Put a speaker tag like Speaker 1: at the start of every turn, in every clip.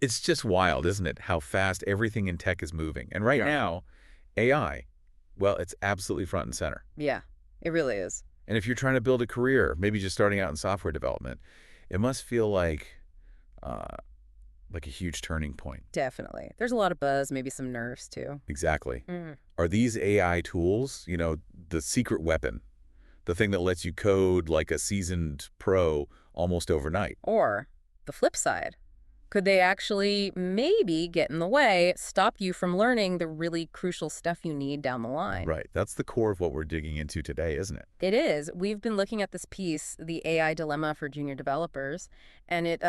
Speaker 1: It's just wild, isn't it, how fast everything in tech is moving. And right
Speaker 2: Yeah.
Speaker 1: now, AI, well, it's absolutely front and center.
Speaker 2: Yeah, it really is.
Speaker 1: And if you're trying to build a career, maybe just starting out in software development, it must feel uh, like a huge turning point.
Speaker 2: Definitely. There's a lot of buzz, maybe some nerves too.
Speaker 1: Exactly.
Speaker 2: Mm.
Speaker 1: Are these AI tools, the secret weapon, the thing that lets you code like a seasoned pro almost overnight?
Speaker 2: Or the flip side. Could they actually maybe get in the way, stop you from learning the really crucial stuff you need down the line?
Speaker 1: Right. That's the core of what we're digging into today, isn't it?
Speaker 2: It is. We've been looking at this piece, The AI Dilemma for Junior Developers, and it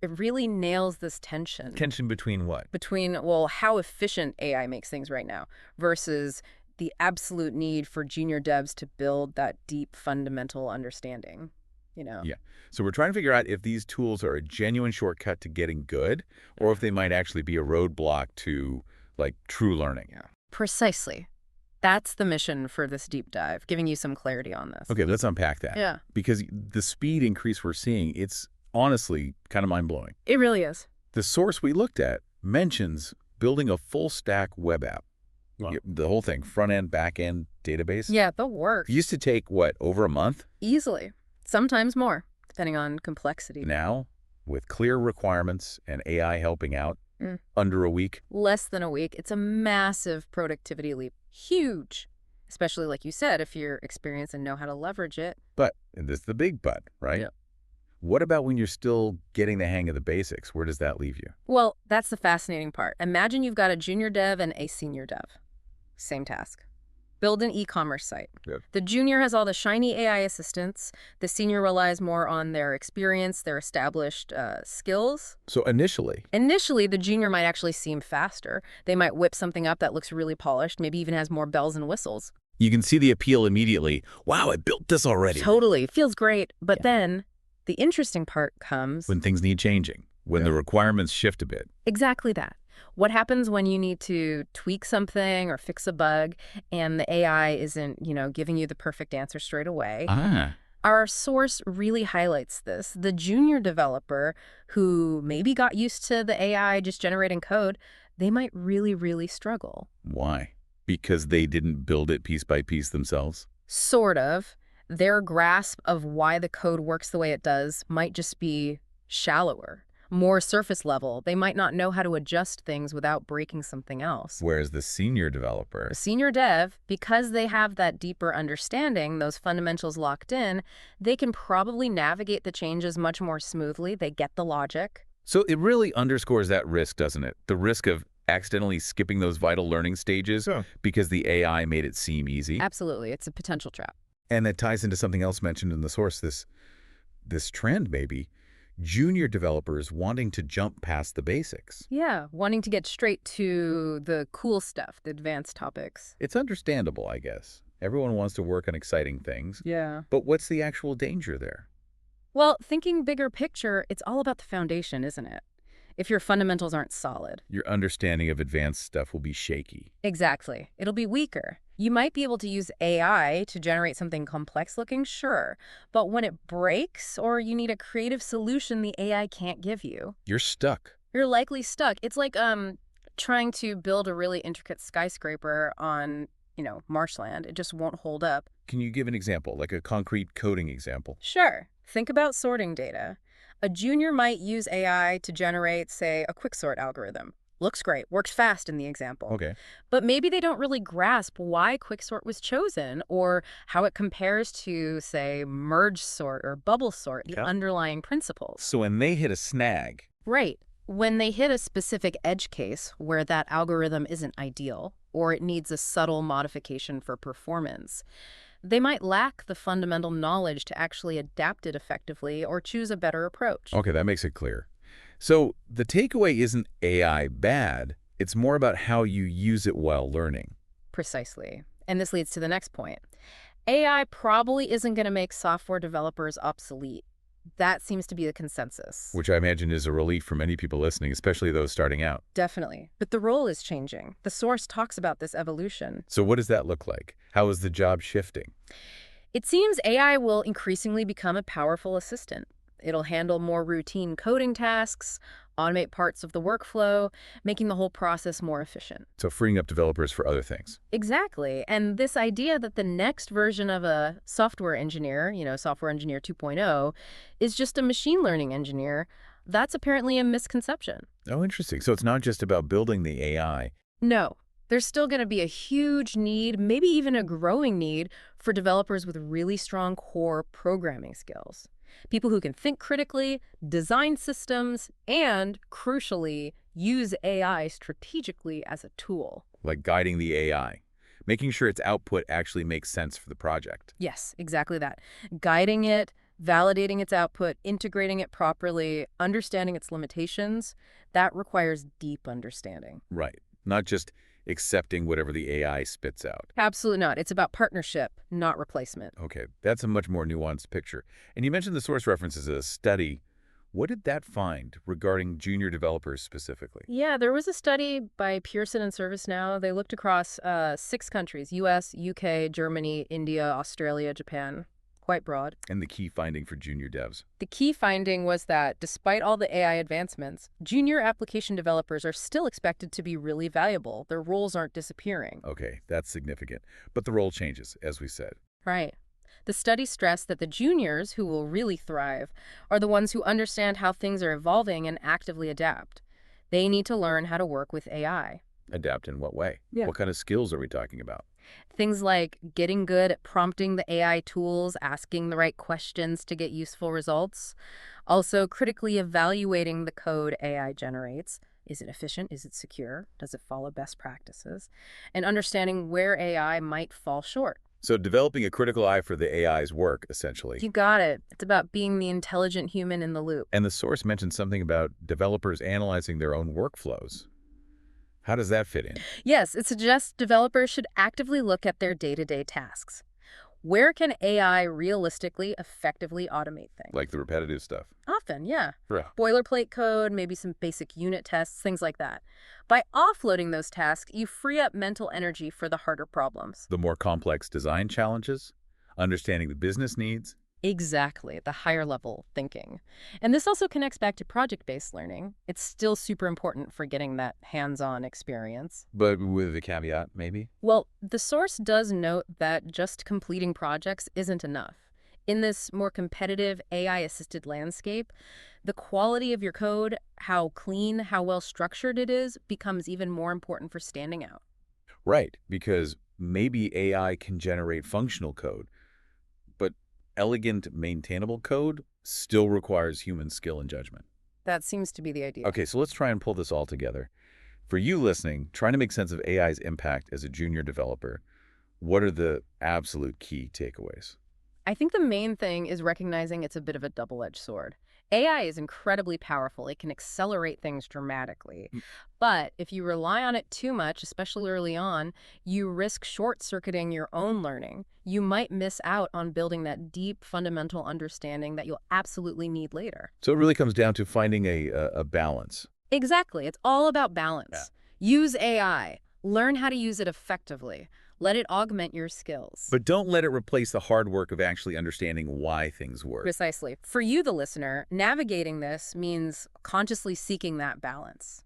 Speaker 2: really nails this tension
Speaker 1: Tension between what?
Speaker 2: between, well, how efficient AI makes things right now versus the absolute need for junior devs to build that deep fundamental understanding, you know?
Speaker 1: Yeah. So we're trying to figure out if these tools are a genuine shortcut to getting good or if they might actually be a roadblock to like true learning.
Speaker 2: Yeah. Precisely. That's the mission for this deep dive, giving you some clarity on this.
Speaker 1: Okay, let's unpack that.
Speaker 2: Yeah,
Speaker 1: Because the speed increase we're seeing, it's honestly kind of mind-blowing.
Speaker 2: it really is.
Speaker 1: The source we looked at mentions building a full stack web app.
Speaker 2: Wow.
Speaker 1: The whole thing, front end, back end database.
Speaker 2: Yeah, the work.
Speaker 1: It used to take, what, over a month?
Speaker 2: Easily. Sometimes more, depending on complexity.
Speaker 1: Now, with clear requirements and AI helping out, under a week.
Speaker 2: Less than a week. It's a massive productivity leap. Huge. Especially, like you said, if you're experienced and know how to leverage it.
Speaker 1: But, and this is the big but, right?
Speaker 2: Yeah.
Speaker 1: What about when you're still getting the hang of the basics? Where does that leave you?
Speaker 2: Well, that's the fascinating part. Imagine you've got a junior dev and a senior dev. Same task. Build an e-commerce site.
Speaker 1: Yep.
Speaker 2: The junior has all the shiny AI assistants. The senior relies more on their experience, their established skills.
Speaker 1: So initially,
Speaker 2: Initially, the junior might actually seem faster. They might whip something up that looks really polished, maybe even has more bells and whistles.
Speaker 1: you can see the appeal immediately. Wow, I built this already.
Speaker 2: Totally. Feels great. But
Speaker 1: Yeah.
Speaker 2: then the interesting part comes.
Speaker 1: When things need changing, when the requirements shift a bit.
Speaker 2: Exactly that. What happens when you need to tweak something or fix a bug and the AI isn't, giving you the perfect answer straight away?
Speaker 1: Ah,
Speaker 2: Our source really highlights this. The junior developer who maybe got used to the AI just generating code, they might really, really struggle.
Speaker 1: why? Because they didn't build it piece by piece themselves?
Speaker 2: Sort of. Their grasp of why the code works the way it does might just be shallower, more surface level. They might not know how to adjust things without breaking something else.
Speaker 1: Whereas the senior developer,
Speaker 2: The senior dev, because they have that deeper understanding, those fundamentals locked in, they can probably navigate the changes much more smoothly. They get the logic.
Speaker 1: so it really underscores that risk, doesn't it? The risk of accidentally skipping those vital learning stages because the AI made it seem easy.
Speaker 2: Absolutely. It's a potential trap.
Speaker 1: And that ties into something else mentioned in the source, this trend maybe, junior developers wanting to jump past the basics.
Speaker 2: Yeah, wanting to get straight to the cool stuff, the advanced topics.
Speaker 1: It's understandable, I guess. Everyone wants to work on exciting things.
Speaker 2: Yeah.
Speaker 1: But what's the actual danger there?
Speaker 2: Well, thinking bigger picture, it's all about the foundation, isn't it? If your fundamentals aren't solid.
Speaker 1: Your understanding of advanced stuff will be shaky.
Speaker 2: Exactly. It'll be weaker. You might be able to use AI to generate something complex looking, sure. But when it breaks or you need a creative solution the AI can't give you,
Speaker 1: You're stuck.
Speaker 2: you're likely stuck. It's like trying to build a really intricate skyscraper on, marshland. It just won't hold up.
Speaker 1: Can you give an example, like a concrete coding example?
Speaker 2: Sure. Think about sorting data. A junior might use AI to generate, say, a quicksort algorithm. Looks great, works fast in the example.
Speaker 1: Okay.
Speaker 2: But maybe they don't really grasp why quicksort was chosen or how it compares to, say, merge sort or bubble sort, the underlying principles.
Speaker 1: So when they hit a snag,
Speaker 2: Right. When they hit a specific edge case where that algorithm isn't ideal or it needs a subtle modification for performance, they might lack the fundamental knowledge to actually adapt it effectively or choose a better approach.
Speaker 1: okay, that makes it clear. So the takeaway isn't AI bad. It's more about how you use it while learning.
Speaker 2: Precisely. And this leads to the next point. AI probably isn't going to make software developers obsolete. That seems to be the consensus.
Speaker 1: Which I imagine is a relief for many people listening, especially those starting out.
Speaker 2: Definitely. But the role is changing. The source talks about this evolution.
Speaker 1: So what does that look like? How is the job shifting?
Speaker 2: It seems AI will increasingly become a powerful assistant. It'll handle more routine coding tasks, automate parts of the workflow, making the whole process more efficient.
Speaker 1: So freeing up developers for other things.
Speaker 2: Exactly. And this idea that the next version of a software engineer, software engineer 2.0, is just a machine learning engineer, that's apparently a misconception.
Speaker 1: Oh, interesting. So it's not just about building the AI.
Speaker 2: No, there's still going to be a huge need, maybe even a growing need, for developers with really strong core programming skills. People who can think critically, design systems, and, crucially, use AI strategically as a tool.
Speaker 1: Like guiding the AI, making sure its output actually makes sense for the project.
Speaker 2: Yes, exactly that. Guiding it, validating its output, integrating it properly, understanding its limitations, that requires deep understanding.
Speaker 1: Right. Not just accepting whatever the AI spits out.
Speaker 2: Absolutely not. It's about partnership, not replacement.
Speaker 1: Okay, that's a much more nuanced picture. And you mentioned the source reference as a study. What did that find regarding junior developers specifically?
Speaker 2: Yeah, there was a study by Pearson and ServiceNow. They looked across 6 countries: US, UK, Germany, India, Australia, Japan. Quite broad.
Speaker 1: And the key finding for junior devs.
Speaker 2: The key finding was that despite all the AI advancements, junior application developers are still expected to be really valuable. Their roles aren't disappearing.
Speaker 1: Okay, that's significant. But the role changes, as we said.
Speaker 2: Right. The study stressed that the juniors who will really thrive are the ones who understand how things are evolving and actively adapt. They need to learn how to work with AI.
Speaker 1: Adapt in what way?
Speaker 2: Yeah.
Speaker 1: What kind of skills are we talking about?
Speaker 2: Things like getting good at prompting the AI tools, asking the right questions to get useful results. Also, critically evaluating the code AI generates. Is it efficient? Is it secure? Does it follow best practices? And understanding where AI might fall short.
Speaker 1: So developing a critical eye for the AI's work, essentially.
Speaker 2: You got it. It's about being the intelligent human in the loop.
Speaker 1: And the source mentioned something about developers analyzing their own workflows. How does that fit in?
Speaker 2: Yes, it suggests developers should actively look at their day-to-day tasks. Where can AI realistically, effectively automate things?
Speaker 1: Like the repetitive stuff.
Speaker 2: Often, yeah.
Speaker 1: Yeah.
Speaker 2: Boilerplate code, maybe some basic unit tests, things like that. By offloading those tasks, you free up mental energy for the harder problems.
Speaker 1: The more complex design challenges, understanding the business needs.
Speaker 2: Exactly, the higher level thinking. And this also connects back to project-based learning. It's still super important for getting that hands-on experience.
Speaker 1: But with a caveat, maybe?
Speaker 2: Well, the source does note that just completing projects isn't enough. In this more competitive AI-assisted landscape, the quality of your code, how clean, how well structured it is, becomes even more important for standing out.
Speaker 1: Right, because maybe AI can generate functional code, but elegant, maintainable code still requires human skill and judgment.
Speaker 2: That seems to be the idea.
Speaker 1: Okay, so let's try and pull this all together. For you listening, trying to make sense of AI's impact as a junior developer, what are the absolute key takeaways?
Speaker 2: I think the main thing is recognizing it's a bit of a double-edged sword. AI is incredibly powerful. It can accelerate things dramatically. But if you rely on it too much, especially early on, you risk short-circuiting your own learning. You might miss out on building that deep, fundamental understanding that you'll absolutely need later.
Speaker 1: So it really comes down to finding a balance.
Speaker 2: Exactly. It's all about balance. Use AI. Learn how to use it effectively. Let it augment your skills.
Speaker 1: But don't let it replace the hard work of actually understanding why things work.
Speaker 2: Precisely. For you, the listener, navigating this means consciously seeking that balance.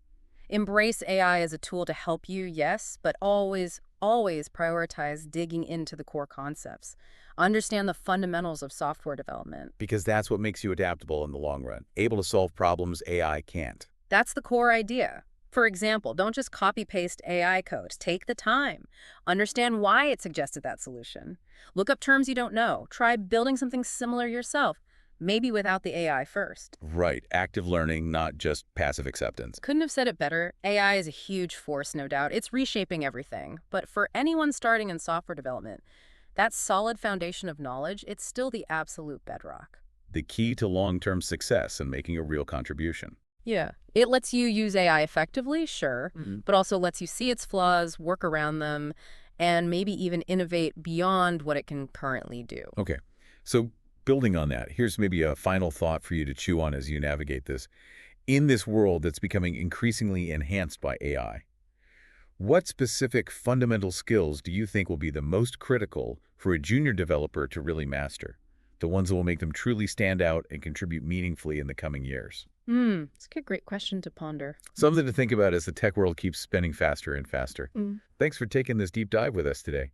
Speaker 2: Embrace AI as a tool to help you, yes, but always, always prioritize digging into the core concepts. Understand the fundamentals of software development.
Speaker 1: Because that's what makes you adaptable in the long run, able to solve problems AI can't.
Speaker 2: That's the core idea. For example, don't just copy-paste AI code. Take the time. Understand why it suggested that solution. Look up terms you don't know. Try building something similar yourself, maybe without the AI first.
Speaker 1: Right. Active learning, not just passive acceptance.
Speaker 2: Couldn't have said it better. AI is a huge force, no doubt. It's reshaping everything. But for anyone starting in software development, that solid foundation of knowledge, it's still the absolute bedrock.
Speaker 1: The key to long-term success and making a real contribution.
Speaker 2: Yeah. It lets you use AI effectively, sure, but also lets you see its flaws, work around them, and maybe even innovate beyond what it can currently do.
Speaker 1: Okay. So building on that, here's maybe a final thought for you to chew on as you navigate this. In this world that's becoming increasingly enhanced by AI, what specific fundamental skills do you think will be the most critical for a junior developer to really master? The ones that will make them truly stand out and contribute meaningfully in the coming years?
Speaker 2: It's a great question to ponder.
Speaker 1: Something to think about as the tech world keeps spinning faster and faster.
Speaker 2: Mm.
Speaker 1: Thanks for taking this deep dive with us today.